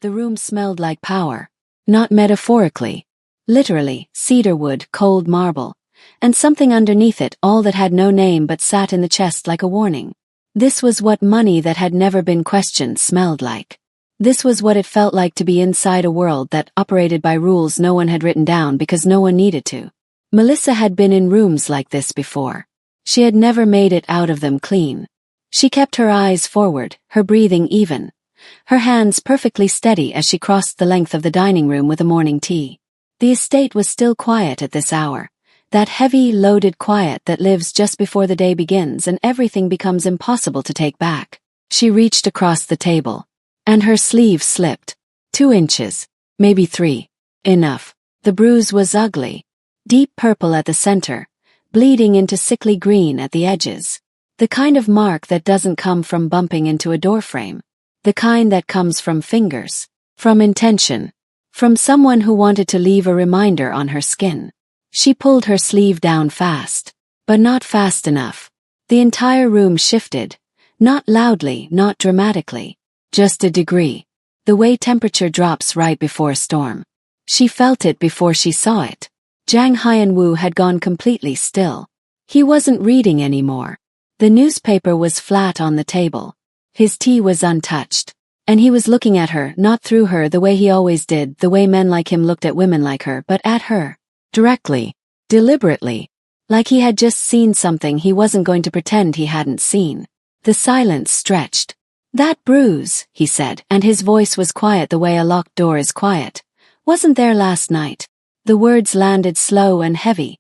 The room smelled like power. Not metaphorically. Literally, cedarwood, cold marble. And something underneath it all that had no name but sat in the chest like a warning. This was what money that had never been questioned smelled like. This was what it felt like to be inside a world that operated by rules no one had written down because no one needed to. Melissa had been in rooms like this before. She had never made it out of them clean. She kept her eyes forward, her breathing even. Her hands perfectly steady as she crossed the length of the dining room with the morning tea. The estate was still quiet at this hour. That heavy, loaded quiet that lives just before the day begins and everything becomes impossible to take back. She reached across the table. And her sleeve slipped. 2 inches. Maybe 3. Enough. The bruise was ugly. Deep purple at the center, bleeding into sickly green at the edges. The kind of mark that doesn't come from bumping into a doorframe. The kind that comes from fingers. From intention. From someone who wanted to leave a reminder on her skin. She pulled her sleeve down fast. But not fast enough. The entire room shifted. Not loudly, not dramatically. Just a degree. The way temperature drops right before a storm. She felt it before she saw it. Jang Hyun-woo had gone completely still. He wasn't reading anymore. The newspaper was flat on the table. His tea was untouched. And he was looking at her, not through her the way he always did, the way men like him looked at women like her, but at her. Directly. Deliberately. Like he had just seen something he wasn't going to pretend he hadn't seen. The silence stretched. "That bruise," he said, and his voice was quiet the way a locked door is quiet. "Wasn't there last night?" The words landed slow and heavy,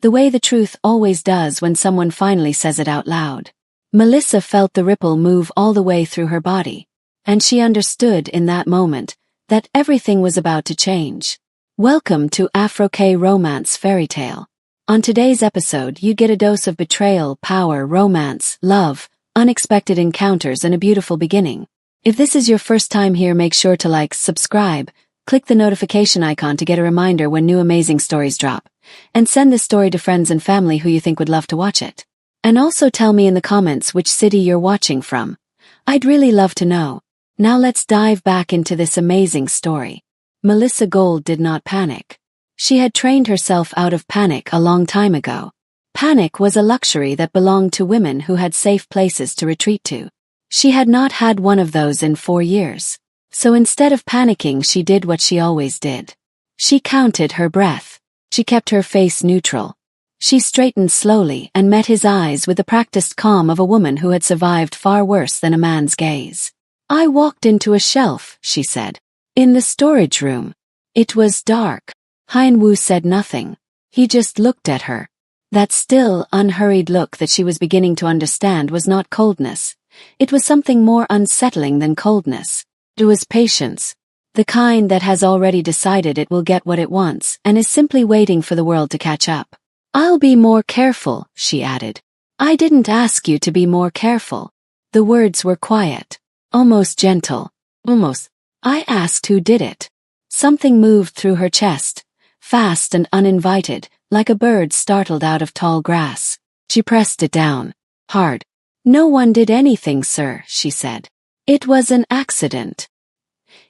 the way the truth always does when someone finally says it out loud. Melissa felt the ripple move all the way through her body, and she understood in that moment that everything was about to change. Welcome to Afro-K Romance Fairy Tale. On today's episode you get a dose of betrayal, power, romance, love, unexpected encounters and a beautiful beginning. If this is your first time here, make sure to like, subscribe, click the notification icon to get a reminder when new amazing stories drop, and send this story to friends and family who you think would love to watch it. And also tell me in the comments which city you're watching from. I'd really love to know. Now let's dive back into this amazing story. Melissa Gold did not panic. She had trained herself out of panic a long time ago. Panic was a luxury that belonged to women who had safe places to retreat to. She had not had one of those in 4 years. So instead of panicking, she did what she always did. She counted her breath. She kept her face neutral. She straightened slowly and met his eyes with the practiced calm of a woman who had survived far worse than a man's gaze. "I walked into a shelf," she said. "In the storage room. It was dark." Hyun-woo said nothing. He just looked at her. That still, unhurried look that she was beginning to understand was not coldness. It was something more unsettling than coldness. It was patience. The kind that has already decided it will get what it wants and is simply waiting for the world to catch up. "I'll be more careful," she added. "I didn't ask you to be more careful." The words were quiet. Almost gentle. Almost. "I asked who did it." Something moved through her chest. Fast and uninvited, like a bird startled out of tall grass. She pressed it down. Hard. "No one did anything, sir," she said. "It was an accident."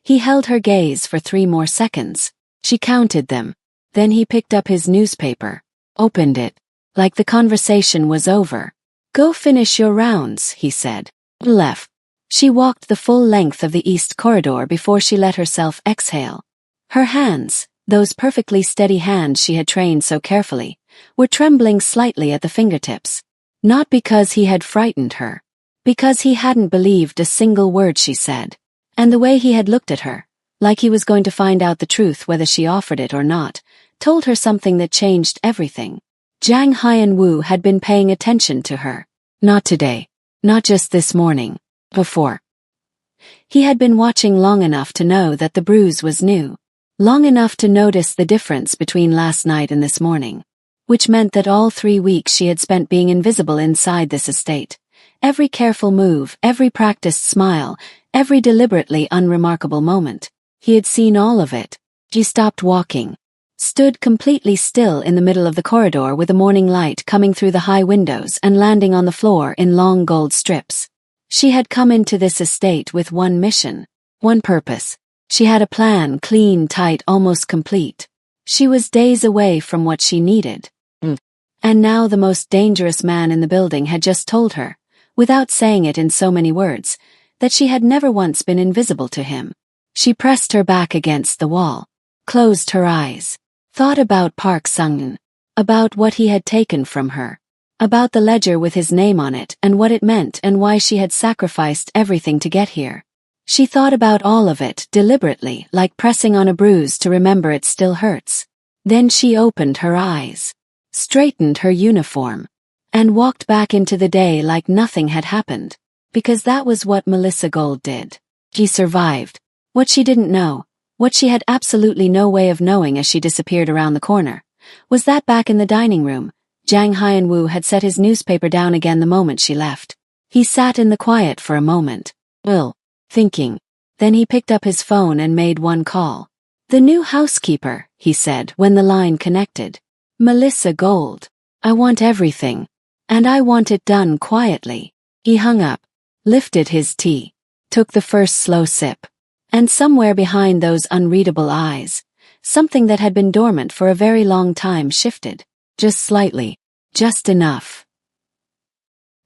He held her gaze for 3 more seconds. She counted them. Then he picked up his newspaper. Opened it. Like the conversation was over. "Go finish your rounds," he said. Left. She walked the full length of the east corridor before she let herself exhale. Her hands, those perfectly steady hands she had trained so carefully, were trembling slightly at the fingertips. Not because he had frightened her. Because he hadn't believed a single word she said. And the way he had looked at her, like he was going to find out the truth whether she offered it or not, told her something that changed everything. Jang Hyun-woo had been paying attention to her. Not today. Not just this morning. Before. He had been watching long enough to know that the bruise was new. Long enough to notice the difference between last night and this morning. Which meant that all 3 weeks she had spent being invisible inside this estate. Every careful move, every practiced smile, every deliberately unremarkable moment. He had seen all of it. She stopped walking. Stood completely still in the middle of the corridor with the morning light coming through the high windows and landing on the floor in long gold strips. She had come into this estate with one mission. One purpose. She had a plan, clean, tight, almost complete. She was days away from what she needed. And now the most dangerous man in the building had just told her, without saying it in so many words, that she had never once been invisible to him. She pressed her back against the wall, closed her eyes, thought about Park Sung-eun, about what he had taken from her, about the ledger with his name on it and what it meant and why she had sacrificed everything to get here. She thought about all of it deliberately, like pressing on a bruise to remember it still hurts. Then she opened her eyes, straightened her uniform, and walked back into the day like nothing had happened, because that was what Melissa Gold did. She survived. What she didn't know, what she had absolutely no way of knowing as she disappeared around the corner, was that back in the dining room, Jang Hyun-woo had set his newspaper down again the moment she left. He sat in the quiet for a moment, thinking. Then he picked up his phone and made one call. "The new housekeeper," he said when the line connected. "Melissa Gold. I want everything. And I want it done quietly." He hung up, lifted his tea, took the first slow sip. And somewhere behind those unreadable eyes, something that had been dormant for a very long time shifted. Just slightly. Just enough.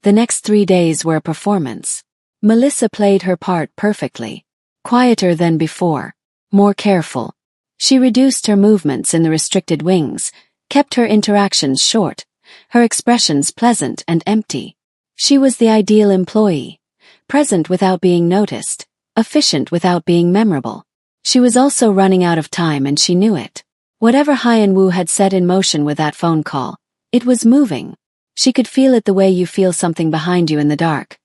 The next 3 days were a performance. Melissa played her part perfectly. Quieter than before. More careful. She reduced her movements in the restricted wings, kept her interactions short, her expressions pleasant and empty. She was the ideal employee. Present without being noticed. Efficient without being memorable. She was also running out of time and she knew it. Whatever Hyun-woo had set in motion with that phone call, it was moving. She could feel it the way you feel something behind you in the dark.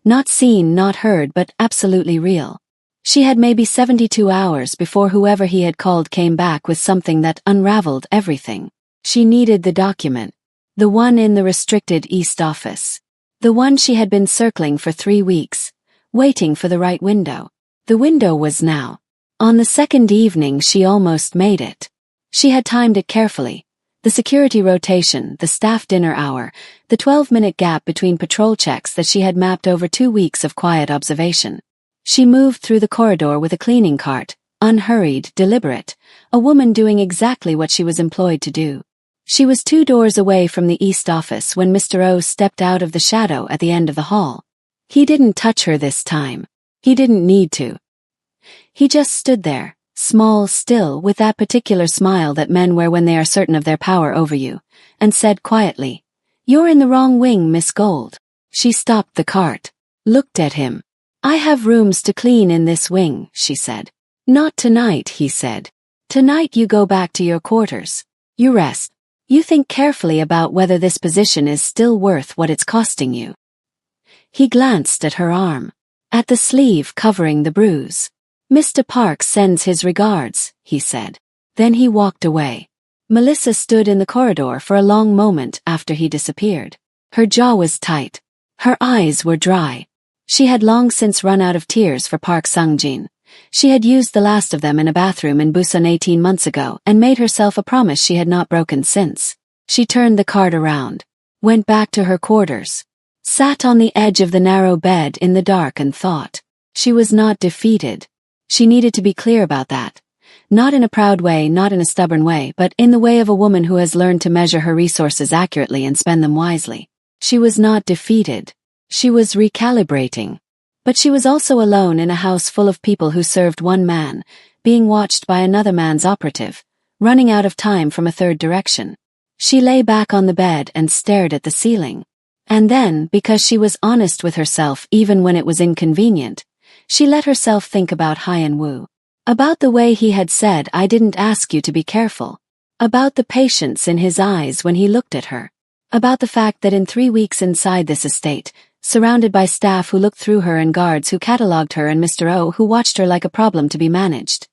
Not seen, not heard, but absolutely real. She had maybe 72 hours before whoever he had called came back with something that unraveled everything. She needed the document. The one in the restricted East office. The one she had been circling for 3 weeks. Waiting for the right window. The window was now. On the second evening she almost made it. She had timed it carefully. The security rotation, the staff dinner hour, the 12-minute gap between patrol checks that she had mapped over 2 weeks of quiet observation. She moved through the corridor with a cleaning cart, unhurried, deliberate, a woman doing exactly what she was employed to do. She was 2 doors away from the East office when Mr. O stepped out of the shadow at the end of the hall. He didn't touch her this time. He didn't need to. He just stood there, small, still, with that particular smile that men wear when they are certain of their power over you, and said quietly, "You're in the wrong wing, Miss Gold." She stopped the cart, looked at him. "I have rooms to clean in this wing," she said. "Not tonight," he said. "Tonight you go back to your quarters. You rest. You think carefully about whether this position is still worth what it's costing you." He glanced at her arm, at the sleeve covering the bruise. "Mr. Park sends his regards," he said. Then he walked away. Melissa stood in the corridor for a long moment after he disappeared. Her jaw was tight. Her eyes were dry. She had long since run out of tears for Park Sung-jin. She had used the last of them in a bathroom in Busan 18 months ago and made herself a promise she had not broken since. She turned the cart around, went back to her quarters, sat on the edge of the narrow bed in the dark and thought. She was not defeated. She needed to be clear about that. Not in a proud way, not in a stubborn way, but in the way of a woman who has learned to measure her resources accurately and spend them wisely. She was not defeated. She was recalibrating. But she was also alone in a house full of people who served one man, being watched by another man's operative, running out of time from a third direction. She lay back on the bed and stared at the ceiling. And then, because she was honest with herself even when it was inconvenient, she let herself think about Hyun-woo. About the way he had said, "I didn't ask you to be careful." About the patience in his eyes when he looked at her. About the fact that in 3 weeks inside this estate, surrounded by staff who looked through her and guards who catalogued her and Mr. O who watched her like a problem to be managed,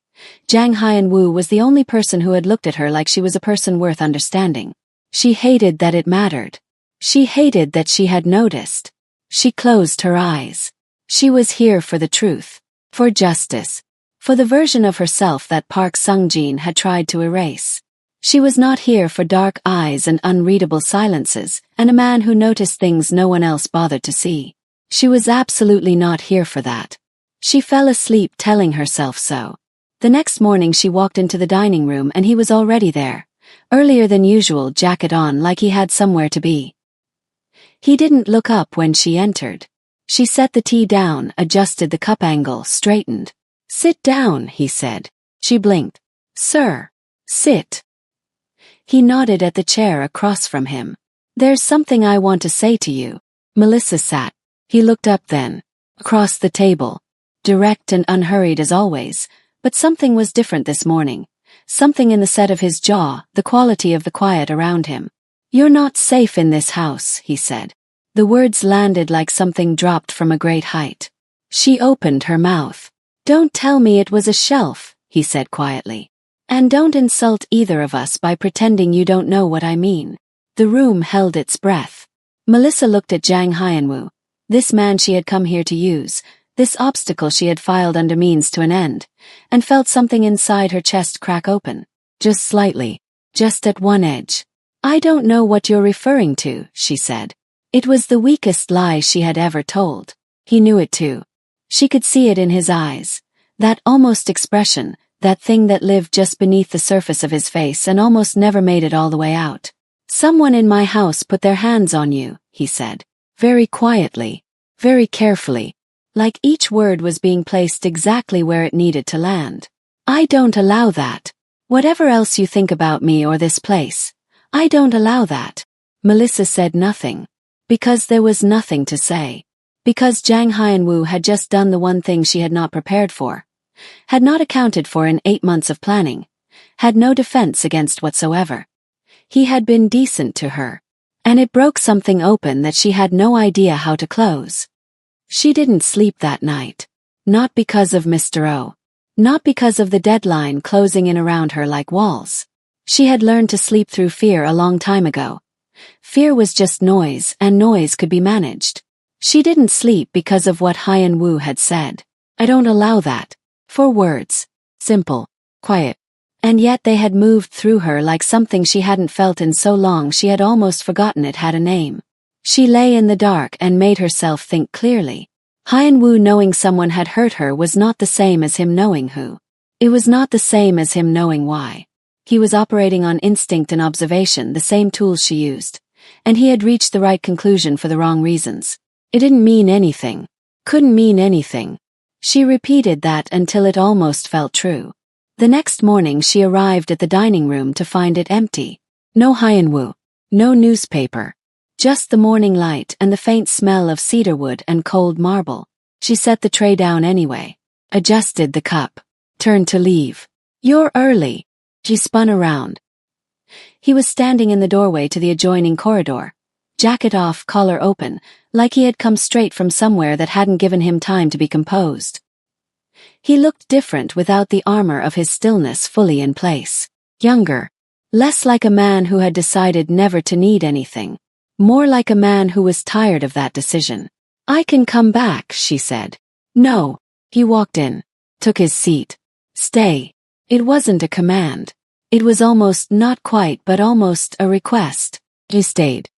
Jang Hyun-woo was the only person who had looked at her like she was a person worth understanding. She hated that it mattered. She hated that she had noticed. She closed her eyes. She was here for the truth, for justice, for the version of herself that Park Sung-jin had tried to erase. She was not here for dark eyes and unreadable silences, and a man who noticed things no one else bothered to see. She was absolutely not here for that. She fell asleep telling herself so. The next morning she walked into the dining room and he was already there, earlier than usual, jacket on like he had somewhere to be. He didn't look up when she entered. She set the tea down, adjusted the cup angle, straightened. "Sit down," he said. She blinked. "Sir." "Sit." He nodded at the chair across from him. "There's something I want to say to you." Melissa sat. He looked up then. Across the table. Direct and unhurried as always, but something was different this morning. Something in the set of his jaw, the quality of the quiet around him. "You're not safe in this house," he said. The words landed like something dropped from a great height. She opened her mouth. "Don't tell me it was a shelf," he said quietly. "And don't insult either of us by pretending you don't know what I mean." The room held its breath. Melissa looked at Jang Hyanwoo, this man she had come here to use, this obstacle she had filed under means to an end, and felt something inside her chest crack open. Just slightly. Just at one edge. "I don't know what you're referring to," she said. It was the weakest lie she had ever told. He knew it too. She could see it in his eyes. That almost expression, that thing that lived just beneath the surface of his face and almost never made it all the way out. "Someone in my house put their hands on you," he said. Very quietly. Very carefully. Like each word was being placed exactly where it needed to land. "I don't allow that. Whatever else you think about me or this place, I don't allow that." Melissa said nothing. Because there was nothing to say. Because Jang Hyanwoo had just done the one thing she had not prepared for. Had not accounted for in 8 months of planning. Had no defense against whatsoever. He had been decent to her. And it broke something open that she had no idea how to close. She didn't sleep that night. Not because of Mr. O. Not because of the deadline closing in around her like walls. She had learned to sleep through fear a long time ago. Fear was just noise, and noise could be managed. She didn't sleep because of what Hyanwoo had said. "I don't allow that." 4 words. Simple. Quiet. And yet they had moved through her like something she hadn't felt in so long she had almost forgotten it had a name. She lay in the dark and made herself think clearly. Hyanwoo knowing someone had hurt her was not the same as him knowing who. It was not the same as him knowing why. He was operating on instinct and observation, the same tools she used. And he had reached the right conclusion for the wrong reasons. It didn't mean anything. Couldn't mean anything. She repeated that until it almost felt true. The next morning she arrived at the dining room to find it empty. No Hyanwoo. No newspaper. Just the morning light and the faint smell of cedarwood and cold marble. She set the tray down anyway. Adjusted the cup. Turned to leave. "You're early." She spun around. He was standing in the doorway to the adjoining corridor. Jacket off, collar open, like he had come straight from somewhere that hadn't given him time to be composed. He looked different without the armor of his stillness fully in place. Younger. Less like a man who had decided never to need anything. More like a man who was tired of that decision. "I can come back," she said. "No." He walked in. Took his seat. "Stay." It wasn't a command. It was almost, not quite, but almost a request. He stayed.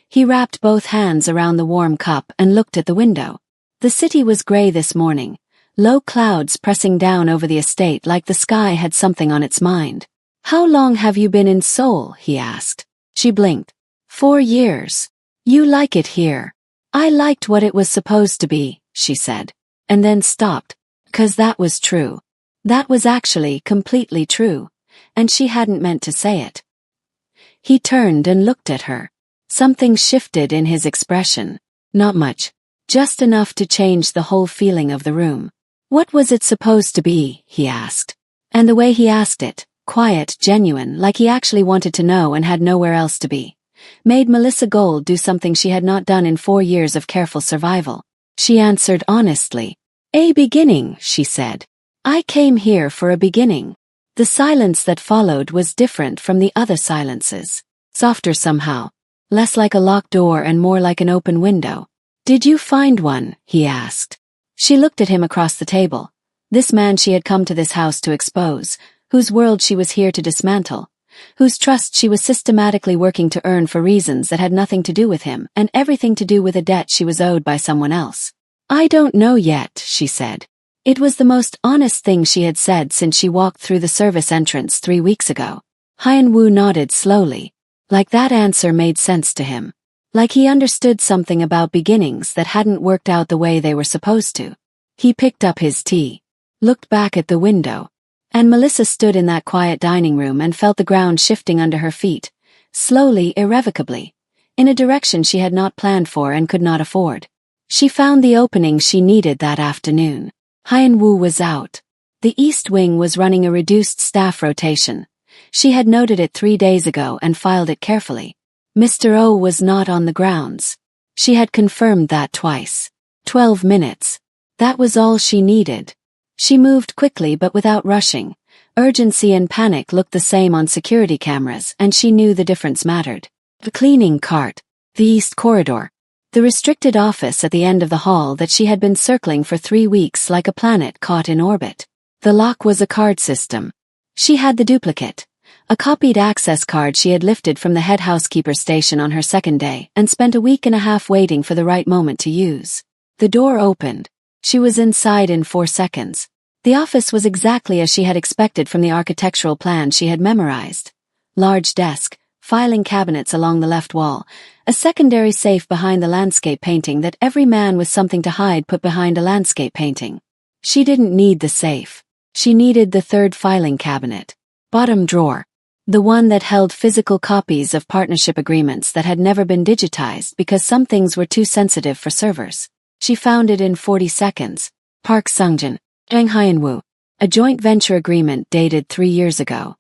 He wrapped both hands around the warm cup and looked at the window. The city was gray this morning, low clouds pressing down over the estate like the sky had something on its mind. "How long have you been in Seoul?" he asked. She blinked. 4 years. "You like it here." "I liked what it was supposed to be," she said. And then stopped. 'Cause that was true. That was actually completely true. And she hadn't meant to say it. He turned and looked at her. Something shifted in his expression. Not much. Just enough to change the whole feeling of the room. "What was it supposed to be?" he asked. And the way he asked it, quiet, genuine, like he actually wanted to know and had nowhere else to be, made Melissa Gold do something she had not done in 4 years of careful survival. She answered honestly. "A beginning," she said. "I came here for a beginning." The silence that followed was different from the other silences. Softer somehow. Less like a locked door and more like an open window. "Did you find one?" he asked. She looked at him across the table. This man she had come to this house to expose, whose world she was here to dismantle, whose trust she was systematically working to earn for reasons that had nothing to do with him and everything to do with a debt she was owed by someone else. "I don't know yet," she said. It was the most honest thing she had said since she walked through the service entrance 3 weeks ago. Hyun-woo nodded slowly. Like that answer made sense to him. Like he understood something about beginnings that hadn't worked out the way they were supposed to. He picked up his tea, looked back at the window, and Melissa stood in that quiet dining room and felt the ground shifting under her feet, slowly, irrevocably, in a direction she had not planned for and could not afford. She found the opening she needed that afternoon. Hyun-woo was out. The East Wing was running a reduced staff rotation. She had noted it 3 days ago and filed it carefully. Mr. O was not on the grounds. She had confirmed that twice. 12 minutes. That was all she needed. She moved quickly but without rushing. Urgency and panic looked the same on security cameras, and she knew the difference mattered. The cleaning cart, the East Corridor, the restricted office at the end of the hall that she had been circling for 3 weeks like a planet caught in orbit. The lock was a card system. She had the duplicate. A copied access card she had lifted from the head housekeeper station on her second day and spent a week and a half waiting for the right moment to use. The door opened. She was inside in 4 seconds. The office was exactly as she had expected from the architectural plan she had memorized. Large desk, filing cabinets along the left wall, a secondary safe behind the landscape painting that every man with something to hide put behind a landscape painting. She didn't need the safe. She needed the third filing cabinet. Bottom drawer. The one that held physical copies of partnership agreements that had never been digitized because some things were too sensitive for servers. She found it in 40 seconds. Park Sungjin, Jang Hyun-woo. A joint venture agreement dated 3 years ago.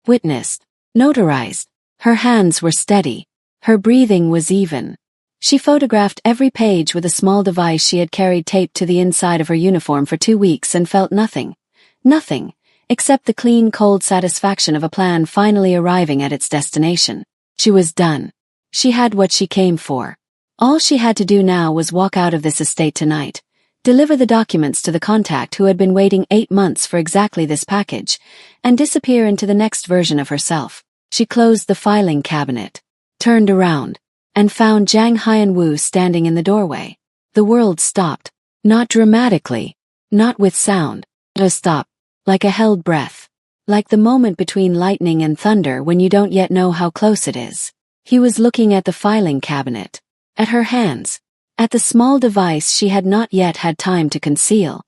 Witnessed. Notarized. Her hands were steady. Her breathing was even. She photographed every page with a small device she had carried taped to the inside of her uniform for 2 weeks and felt nothing. Nothing. Except the clean, cold satisfaction of a plan finally arriving at its destination. She was done. She had what she came for. All she had to do now was walk out of this estate tonight, deliver the documents to the contact who had been waiting 8 months for exactly this package, and disappear into the next version of herself. She closed the filing cabinet, turned around, and found Jang Hyun-woo standing in the doorway. The world stopped. Not dramatically. Not with sound. Just stopped. Like a held breath. Like the moment between lightning and thunder when you don't yet know how close it is. He was looking at the filing cabinet. At her hands. At the small device she had not yet had time to conceal.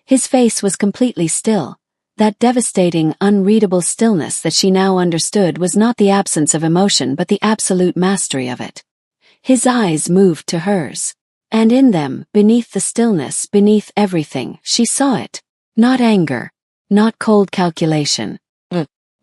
His face was completely still. That devastating, unreadable stillness that she now understood was not the absence of emotion but the absolute mastery of it. His eyes moved to hers. And in them, beneath the stillness, beneath everything, she saw it. Not anger. Not cold calculation.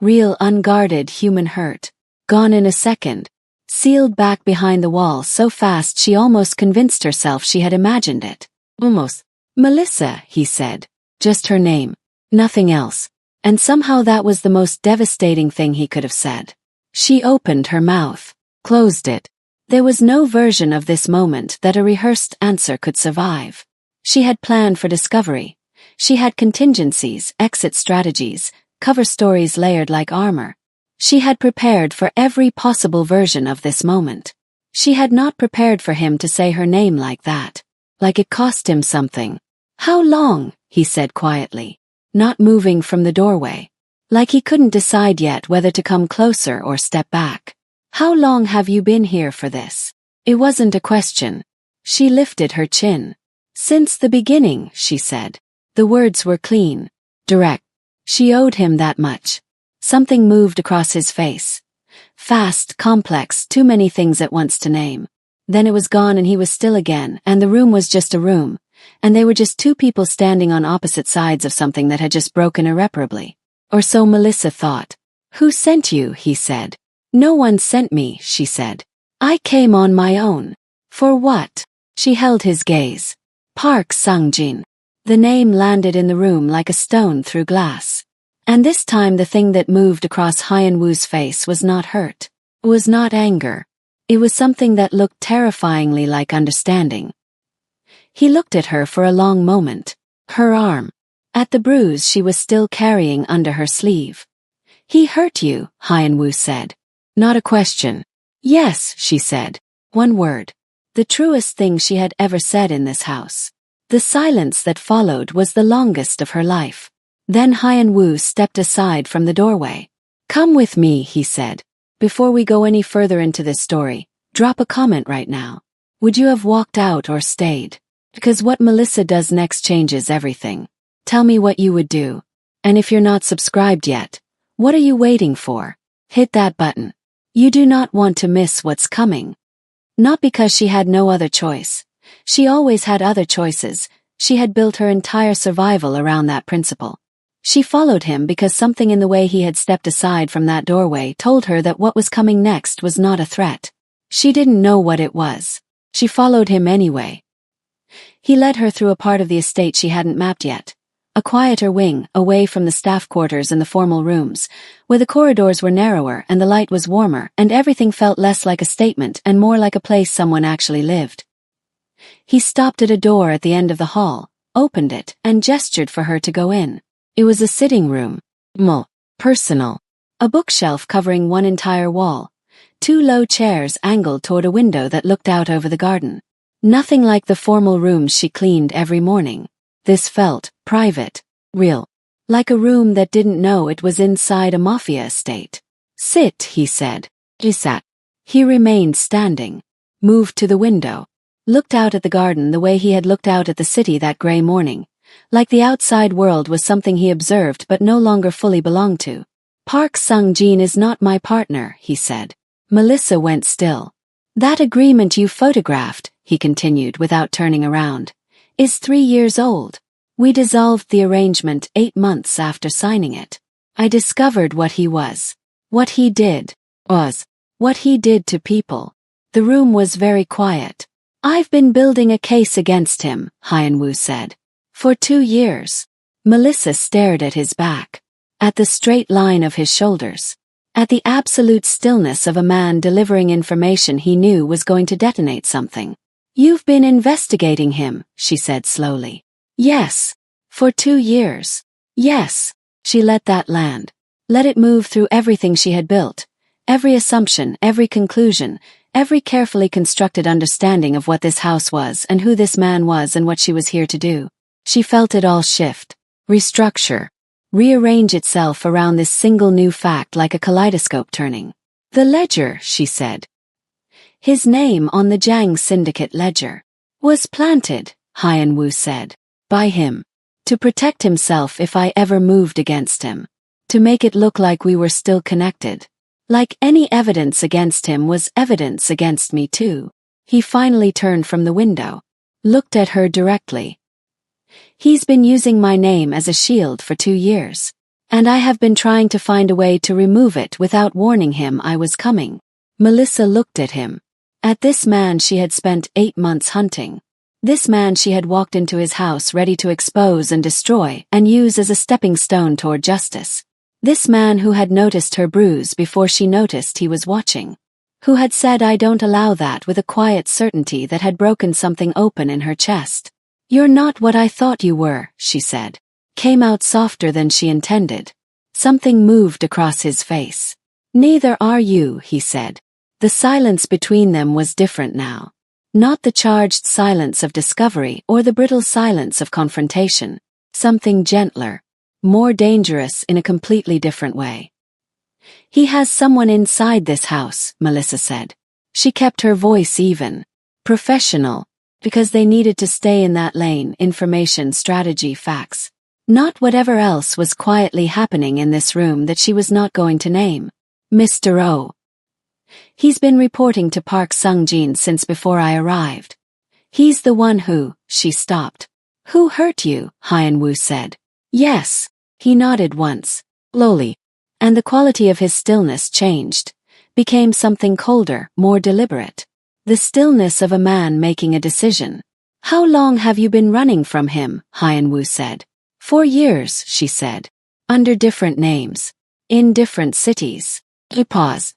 Real unguarded human hurt. Gone in a second. Sealed back behind the wall so fast she almost convinced herself she had imagined it. Almost. Melissa, he said. Just her name. Nothing else. And somehow that was the most devastating thing he could have said. She opened her mouth. Closed it. There was no version of this moment that a rehearsed answer could survive. She had planned for discovery. She had contingencies, exit strategies, cover stories layered like armor. She had prepared for every possible version of this moment. She had not prepared for him to say her name like that. Like it cost him something. How long? He said quietly, not moving from the doorway. Like he couldn't decide yet whether to come closer or step back. How long have you been here for this? It wasn't a question. She lifted her chin. Since the beginning, she said. The words were clean, direct. She owed him that much. Something moved across his face. Fast, complex, too many things at once to name. Then it was gone and he was still again, and the room was just a room, and they were just two people standing on opposite sides of something that had just broken irreparably. Or so Melissa thought. Who sent you? He said. No one sent me, she said. I came on my own. For what? She held his gaze. Park Sungjin. The name landed in the room like a stone through glass. And this time the thing that moved across Hyun-woo's face was not hurt. It was not anger. It was something that looked terrifyingly like understanding. He looked at her for a long moment. Her arm. At the bruise she was still carrying under her sleeve. He hurt you, Hyun-woo said. Not a question. Yes, she said. One word. The truest thing she had ever said in this house. The silence that followed was the longest of her life. Then Hyun-woo stepped aside from the doorway. "Come with me," he said. "Before we go any further into this story, drop a comment right now. Would you have walked out or stayed? Because what Melissa does next changes everything. Tell me what you would do. And if you're not subscribed yet, what are you waiting for? Hit that button. You do not want to miss what's coming." Not because she had no other choice. She always had other choices. She had built her entire survival around that principle. She followed him because something in the way he had stepped aside from that doorway told her that what was coming next was not a threat. She didn't know what it was. She followed him anyway. He led her through a part of the estate she hadn't mapped yet. A quieter wing, away from the staff quarters and the formal rooms, where the corridors were narrower and the light was warmer and everything felt less like a statement and more like a place someone actually lived. He stopped at a door at the end of the hall, opened it, and gestured for her to go in. It was a sitting room. Personal. A bookshelf covering one entire wall. 2 low chairs angled toward a window that looked out over the garden. Nothing like the formal rooms she cleaned every morning. This felt private, real. Like a room that didn't know it was inside a Mafia estate. "Sit," he said. He sat. He remained standing. Moved to the window. Looked out at the garden the way he had looked out at the city that gray morning. Like the outside world was something he observed but no longer fully belonged to. "Park Sung-jin is not my partner," he said. Melissa went still. "That agreement you photographed," he continued without turning around, "is 3 years old. We dissolved the arrangement 8 months after signing it. I discovered what he was. What he did. What he did to people." The room was very quiet. "I've been building a case against him," Hyun-woo said. "For 2 years. Melissa stared at his back. At the straight line of his shoulders. At the absolute stillness of a man delivering information he knew was going to detonate something. "You've been investigating him," she said slowly. "Yes. For 2 years. Yes." She let that land. Let it move through everything she had built. Every assumption, every conclusion, every carefully constructed understanding of what this house was and who this man was and what she was here to do. She felt it all shift, restructure, rearrange itself around this single new fact like a kaleidoscope turning. "The ledger," she said. "His name on the Jang Syndicate ledger. Was planted," Hyun-woo said. "By him. To protect himself if I ever moved against him. To make it look like we were still connected. Like any evidence against him was evidence against me too." He finally turned from the window. Looked at her directly. "He's been using my name as a shield for 2 years. And I have been trying to find a way to remove it without warning him I was coming." Melissa looked at him. At this man she had spent 8 months hunting. This man she had walked into his house ready to expose and destroy and use as a stepping stone toward justice. This man who had noticed her bruise before she noticed he was watching. Who had said "I don't allow that" with a quiet certainty that had broken something open in her chest. "You're not what I thought you were," she said. Came out softer than she intended. Something moved across his face. "Neither are you," he said. The silence between them was different now. Not the charged silence of discovery or the brittle silence of confrontation. Something gentler. More dangerous in a completely different way. "He has someone inside this house," Melissa said. She kept her voice even. Professional. Because they needed to stay in that lane, information, strategy, facts. Not whatever else was quietly happening in this room that she was not going to name. "Mr. O. He's been reporting to Park Sung-jin since before I arrived. He's the one who," she stopped. "Who hurt you?" Hyun-woo said. "Yes." He nodded once, slowly. And the quality of his stillness changed. Became something colder, more deliberate. The stillness of a man making a decision. "How long have you been running from him?" Hyun-woo said. 4 years, she said. Under different names. In different cities. He paused.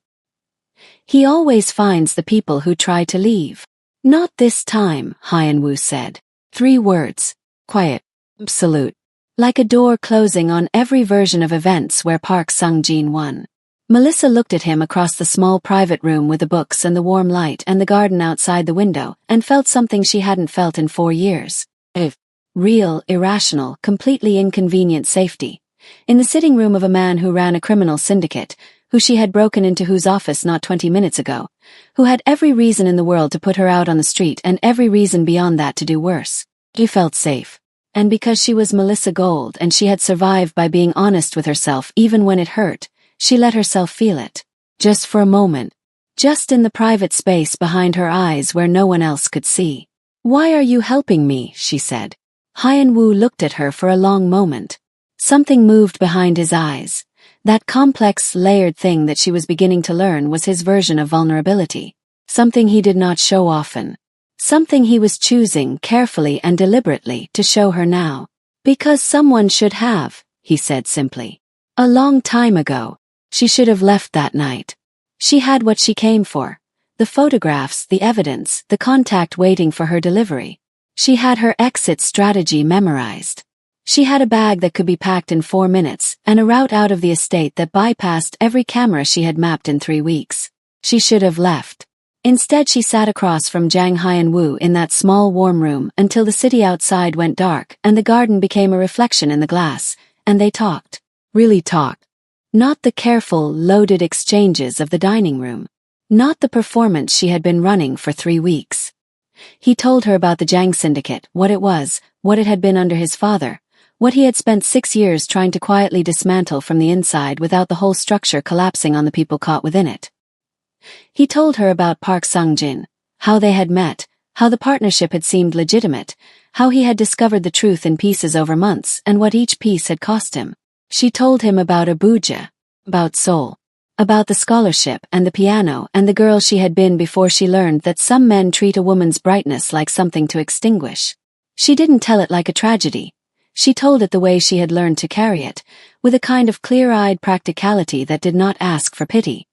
"He always finds the people who try to leave." "Not this time," Hyun-woo said. 3 words. Quiet. Absolute. Like a door closing on every version of events where Park Sung-jin won. Melissa looked at him across the small private room with the books and the warm light and the garden outside the window and felt something she hadn't felt in 4 years. Real, irrational, completely inconvenient safety. In the sitting room of a man who ran a criminal syndicate, who she had broken into whose office not 20 minutes ago, who had every reason in the world to put her out on the street and every reason beyond that to do worse. She felt safe. And because she was Melissa Gold and she had survived by being honest with herself even when it hurt, she let herself feel it. Just for a moment. Just in the private space behind her eyes where no one else could see. "Why are you helping me?" she said. Hyun-woo looked at her for a long moment. Something moved behind his eyes. That complex, layered thing that she was beginning to learn was his version of vulnerability. Something he did not show often. Something he was choosing carefully and deliberately to show her now. "Because someone should have," he said simply. "A long time ago. She should have left that night. She had what she came for. The photographs, the evidence, the contact waiting for her delivery. She had her exit strategy memorized. She had a bag that could be packed in 4 minutes and a route out of the estate that bypassed every camera she had mapped in 3 weeks. She should have left. Instead she sat across from Jang Hyun-woo in that small warm room until the city outside went dark and the garden became a reflection in the glass, and they talked. Really talked. Not the careful, loaded exchanges of the dining room. Not the performance she had been running for 3 weeks. He told her about the Jang Syndicate, what it was, what it had been under his father, what he had spent 6 years trying to quietly dismantle from the inside without the whole structure collapsing on the people caught within it. He told her about Park Sung-jin, how they had met, how the partnership had seemed legitimate, how he had discovered the truth in pieces over months and what each piece had cost him. She told him about Abuja, about Seoul, about the scholarship and the piano and the girl she had been before she learned that some men treat a woman's brightness like something to extinguish. She didn't tell it like a tragedy. She told it the way she had learned to carry it, with a kind of clear-eyed practicality that did not ask for pity.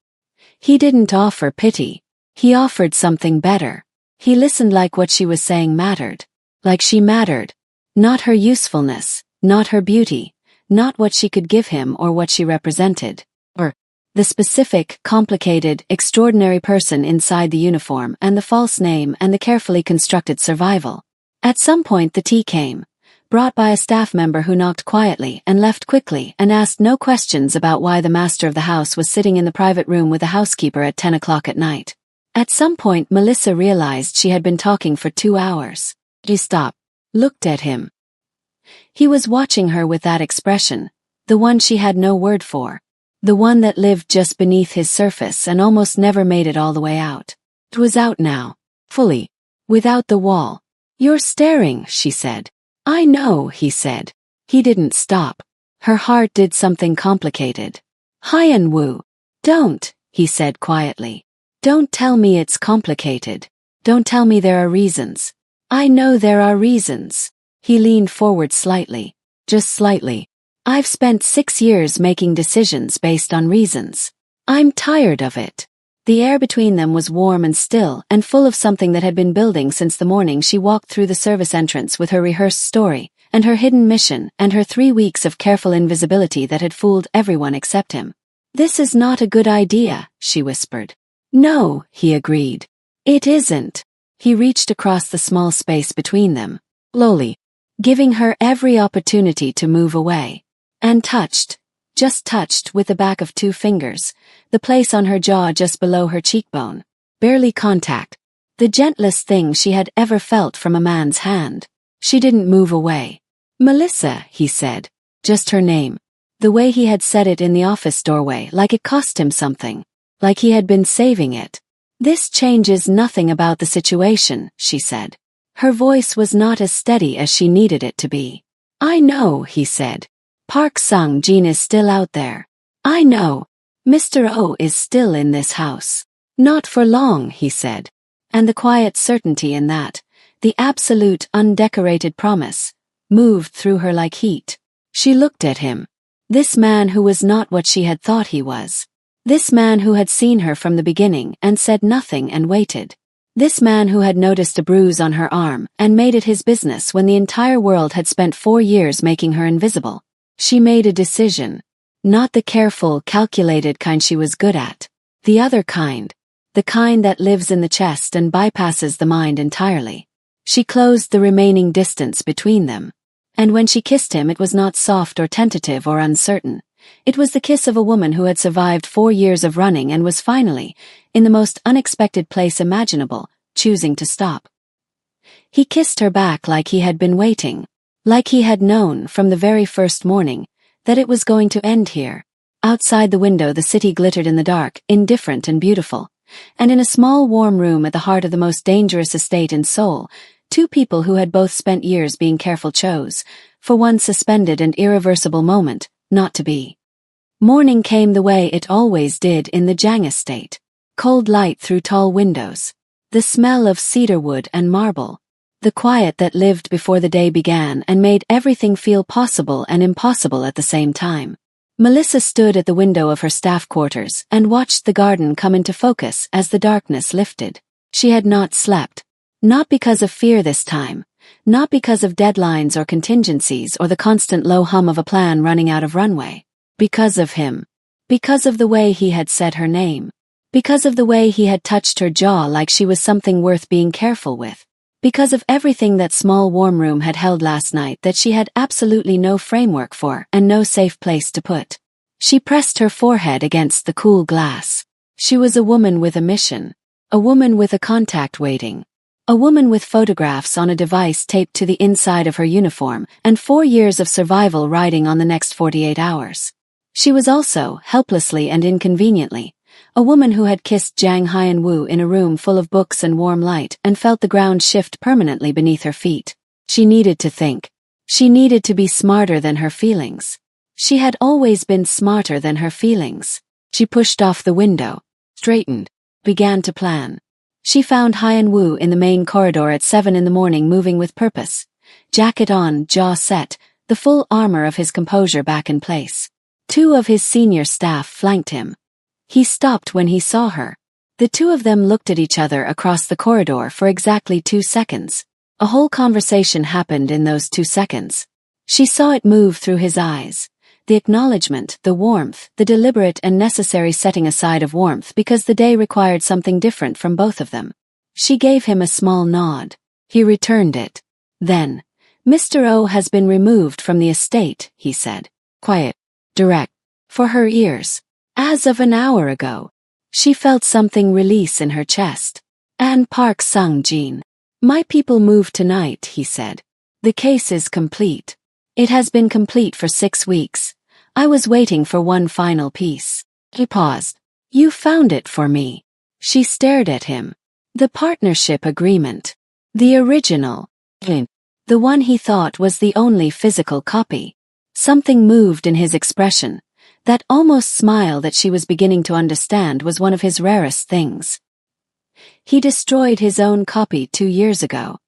He didn't offer pity. He offered something better. He listened like what she was saying mattered. Like she mattered. Not her usefulness, not her beauty, not what she could give him or what she represented. Or the specific, complicated, extraordinary person inside the uniform and the false name and the carefully constructed survival. At some point the tea came, brought by a staff member who knocked quietly and left quickly and asked no questions about why the master of the house was sitting in the private room with the housekeeper at 10 o'clock at night. At some point Melissa realized she had been talking for 2 hours. She stopped, looked at him. He was watching her with that expression, the one she had no word for, the one that lived just beneath his surface and almost never made it all the way out. It was out now, fully, without the wall. "You're staring," she said. "I know," he said. He didn't stop. Her heart did something complicated. "Hyun-woo, don't," he said quietly. "Don't tell me it's complicated. Don't tell me there are reasons. I know there are reasons." He leaned forward slightly, just slightly. "I've spent 6 years making decisions based on reasons. I'm tired of it." The air between them was warm and still and full of something that had been building since the morning she walked through the service entrance with her rehearsed story, and her hidden mission, and her 3 weeks of careful invisibility that had fooled everyone except him. "This is not a good idea," she whispered. "No," he agreed. "It isn't." He reached across the small space between them, slowly, giving her every opportunity to move away, and touched, just touched with the back of 2 fingers, the place on her jaw just below her cheekbone. Barely contact. The gentlest thing she had ever felt from a man's hand. She didn't move away. "Melissa," he said. Just her name. The way he had said it in the office doorway, like it cost him something. Like he had been saving it. "This changes nothing about the situation," she said. Her voice was not as steady as she needed it to be. "I know," he said. "Park Sung-jin is still out there. I know. Mr. O is still in this house. Not for long," he said. And the quiet certainty in that, the absolute undecorated promise, moved through her like heat. She looked at him. This man who was not what she had thought he was. This man who had seen her from the beginning and said nothing and waited. This man who had noticed a bruise on her arm and made it his business when the entire world had spent 4 years making her invisible. She made a decision. Not the careful, calculated kind she was good at. The other kind. The kind that lives in the chest and bypasses the mind entirely. She closed the remaining distance between them. And when she kissed him, it was not soft or tentative or uncertain. It was the kiss of a woman who had survived 4 years of running and was finally, in the most unexpected place imaginable, choosing to stop. He kissed her back like he had been waiting, like he had known from the very first morning that it was going to end here. Outside the window the city glittered in the dark, indifferent and beautiful. And in a small warm room at the heart of the most dangerous estate in Seoul, two people who had both spent years being careful chose, for one suspended and irreversible moment, not to be. Morning came the way it always did in the Jang estate. Cold light through tall windows. The smell of cedarwood and marble. The quiet that lived before the day began and made everything feel possible and impossible at the same time. Melissa stood at the window of her staff quarters and watched the garden come into focus as the darkness lifted. She had not slept. Not because of fear this time. Not because of deadlines or contingencies or the constant low hum of a plan running out of runway. Because of him. Because of the way he had said her name. Because of the way he had touched her jaw like she was something worth being careful with. Because of everything that small warm room had held last night that she had absolutely no framework for and no safe place to put. She pressed her forehead against the cool glass. She was a woman with a mission. A woman with a contact waiting. A woman with photographs on a device taped to the inside of her uniform and 4 years of survival riding on the next 48 hours. She was also, helplessly and inconveniently, a woman who had kissed Jang Hyun-woo in a room full of books and warm light and felt the ground shift permanently beneath her feet. She needed to think. She needed to be smarter than her feelings. She had always been smarter than her feelings. She pushed off the window, straightened, began to plan. She found Hyun-woo in the main corridor at 7 in the morning moving with purpose. Jacket on, jaw set, the full armor of his composure back in place. 2 of his senior staff flanked him. He stopped when he saw her. The 2 of them looked at each other across the corridor for exactly 2 seconds. A whole conversation happened in those 2 seconds. She saw it move through his eyes. The acknowledgement, the warmth, the deliberate and necessary setting aside of warmth because the day required something different from both of them. She gave him a small nod. He returned it. Then, "Mr. O has been removed from the estate," he said. Quiet. Direct. For her ears. As of an hour ago. She felt something release in her chest. "And Park Sung-jin. My people moved tonight," he said. "The case is complete. It has been complete for 6 weeks. I was waiting for one final piece." He paused. "You found it for me." She stared at him. The partnership agreement. The original. The one he thought was the only physical copy. Something moved in his expression. That almost smile that she was beginning to understand was one of his rarest things. He destroyed his own copy 2 years ago.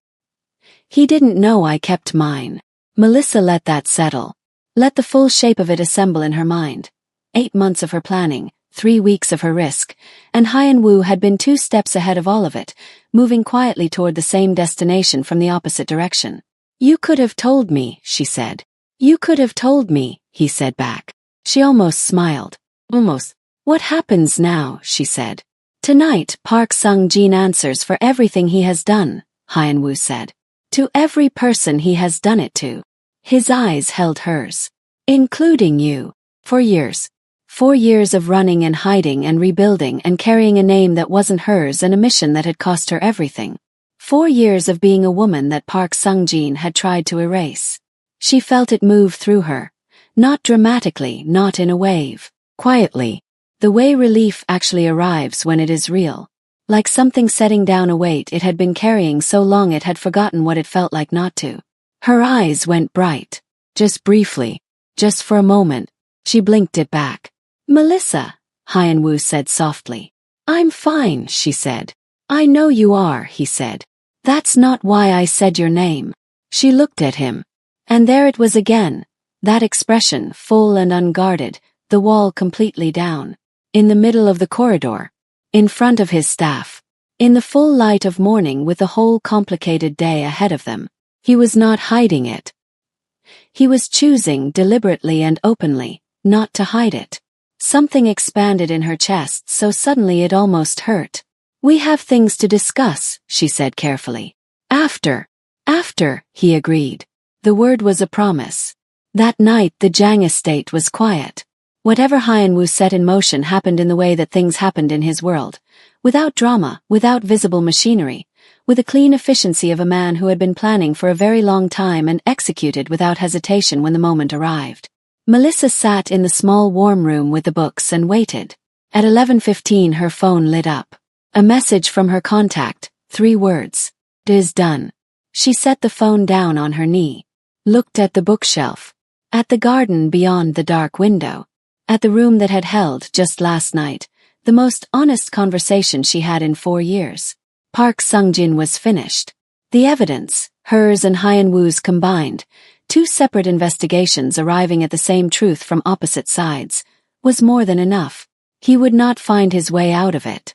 "He didn't know I kept mine." Melissa let that settle. Let the full shape of it assemble in her mind. 8 months of her planning, 3 weeks of her risk, and Hyun-woo had been 2 steps ahead of all of it, moving quietly toward the same destination from the opposite direction. "You could have told me," she said. "You could have told me," he said back. She almost smiled. "Almost. What happens now?" she said. "Tonight Park Sung-jin answers for everything he has done," Hyun-woo said. "To every person he has done it to." His eyes held hers. "Including you. For years. 4 years of running and hiding and rebuilding and carrying a name that wasn't hers and a mission that had cost her everything. 4 years of being a woman that Park Sung-jin had tried to erase." She felt it move through her. Not dramatically, not in a wave. Quietly. The way relief actually arrives when it is real. Like something setting down a weight it had been carrying so long it had forgotten what it felt like not to. Her eyes went bright. Just briefly. Just for a moment. She blinked it back. "Melissa," Hyun-woo said softly. "I'm fine," she said. "I know you are," he said. "That's not why I said your name." She looked at him. And there it was again. That expression, full and unguarded, the wall completely down. In the middle of the corridor. In front of his staff. In the full light of morning with the whole complicated day ahead of them. He was not hiding it. He was choosing deliberately and openly, not to hide it. Something expanded in her chest so suddenly it almost hurt. "We have things to discuss," she said carefully. "After." After, he agreed. The word was a promise. That night the Jiang estate was quiet. Whatever Hyanwu set in motion happened in the way that things happened in his world. Without drama, without visible machinery, with the clean efficiency of a man who had been planning for a very long time and executed without hesitation when the moment arrived. Melissa sat in the small warm room with the books and waited. At 11:15 her phone lit up. A message from her contact, 3 words. "It is done." She set the phone down on her knee, looked at the bookshelf, at the garden beyond the dark window, at the room that had held, just last night, the most honest conversation she had in 4 years. Park Sung-jin was finished. The evidence, hers and Hyanwoo's combined, 2 separate investigations arriving at the same truth from opposite sides, was more than enough. He would not find his way out of it.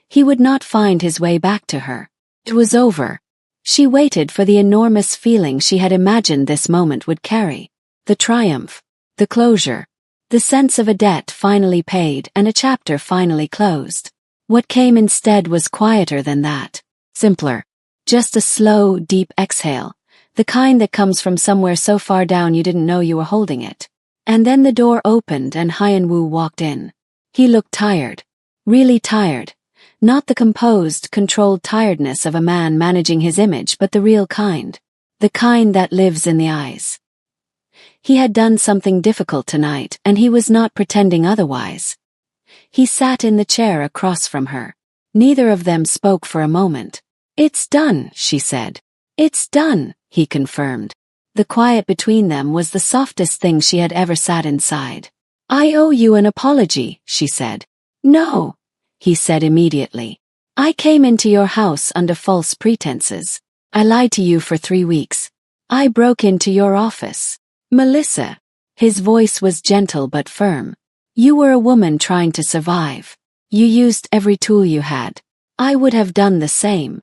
He would not find his way back to her. It was over. She waited for the enormous feeling she had imagined this moment would carry. The triumph, the closure, the sense of a debt finally paid and a chapter finally closed. What came instead was quieter than that. Simpler. Just a slow, deep exhale, the kind that comes from somewhere so far down you didn't know you were holding it. And then the door opened and Hyanwoo walked in. He looked tired. Really tired. Not the composed, controlled tiredness of a man managing his image, but the real kind. The kind that lives in the eyes. He had done something difficult tonight, and he was not pretending otherwise. He sat in the chair across from her. Neither of them spoke for a moment. "It's done," she said. "It's done," he confirmed. The quiet between them was the softest thing she had ever sat inside. "I owe you an apology," she said. "No," he said immediately. "I came into your house under false pretenses. I lied to you for 3 weeks. I broke into your office. Melissa." His voice was gentle but firm. "You were a woman trying to survive. You used every tool you had. I would have done the same.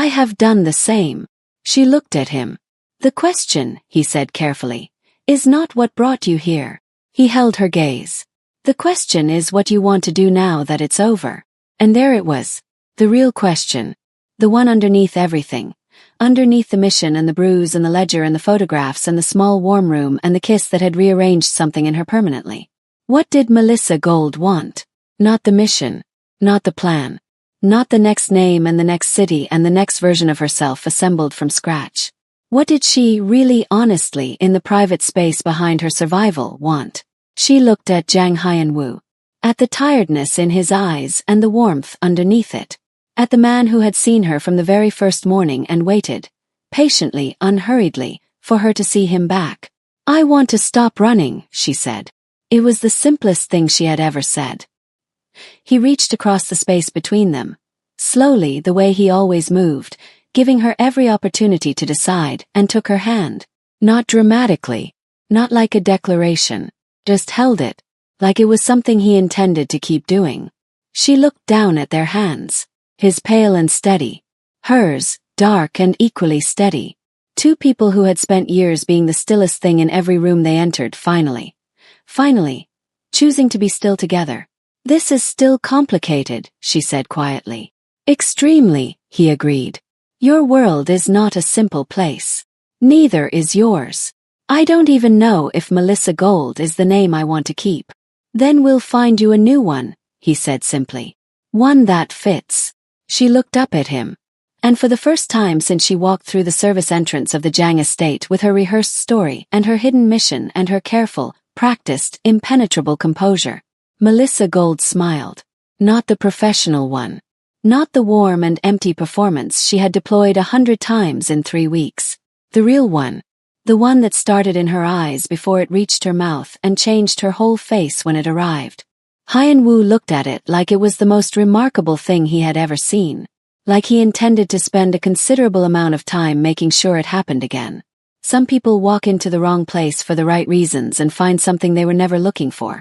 I have done the same." She looked at him. "The question," he said carefully, "is not what brought you here." He held her gaze. "The question is what you want to do now that it's over." And there it was. The real question. The one underneath everything. Underneath the mission and the bruise and the ledger and the photographs and the small warm room and the kiss that had rearranged something in her permanently. What did Melissa Gold want? Not the mission. Not the plan. Not the next name and the next city and the next version of herself assembled from scratch. What did she really honestly, in the private space behind her survival, want? She looked at Jang Hyanwoo. At the tiredness in his eyes and the warmth underneath it. At the man who had seen her from the very first morning and waited, patiently, unhurriedly, for her to see him back. "I want to stop running," she said. It was the simplest thing she had ever said. He reached across the space between them, slowly, the way he always moved, giving her every opportunity to decide, and took her hand. Not dramatically, not like a declaration, just held it, like it was something he intended to keep doing. She looked down at their hands, his pale and steady, hers, dark and equally steady. 2 people who had spent years being the stillest thing in every room they entered, finally, choosing to be still together. "This is still complicated," she said quietly. "Extremely," he agreed. "Your world is not a simple place. Neither is yours. I don't even know if Melissa Gold is the name I want to keep." "Then we'll find you a new one," he said simply. "One that fits." She looked up at him. And for the first time since she walked through the service entrance of the Jiang estate with her rehearsed story and her hidden mission and her careful, practiced, impenetrable composure, Melissa Gold smiled. Not the professional one. Not the warm and empty performance she had deployed 100 times in 3 weeks. The real one. The one that started in her eyes before it reached her mouth and changed her whole face when it arrived. Hyanwoo looked at it like it was the most remarkable thing he had ever seen. Like he intended to spend a considerable amount of time making sure it happened again. Some people walk into the wrong place for the right reasons and find something they were never looking for.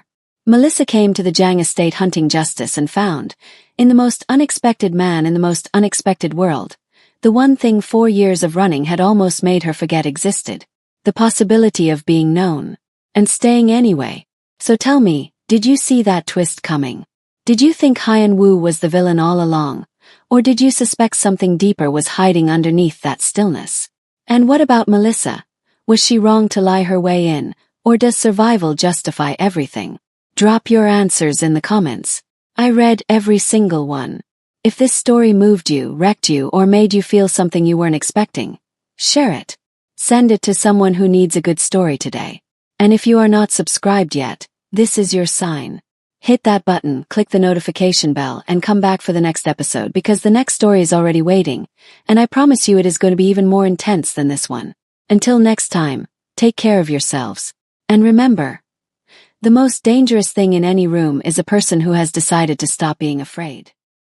Melissa came to the Jiang estate hunting justice and found, in the most unexpected man in the most unexpected world, the one thing 4 years of running had almost made her forget existed. The possibility of being known. And staying anyway. So tell me, did you see that twist coming? Did you think Hyanwoo was the villain all along? Or did you suspect something deeper was hiding underneath that stillness? And what about Melissa? Was she wrong to lie her way in, or does survival justify everything? Drop your answers in the comments. I read every single one. If this story moved you, wrecked you, or made you feel something you weren't expecting, share it. Send it to someone who needs a good story today. And if you are not subscribed yet, this is your sign. Hit that button, click the notification bell, and come back for the next episode because the next story is already waiting, and I promise you it is going to be even more intense than this one. Until next time, take care of yourselves. And remember, the most dangerous thing in any room is a person who has decided to stop being afraid.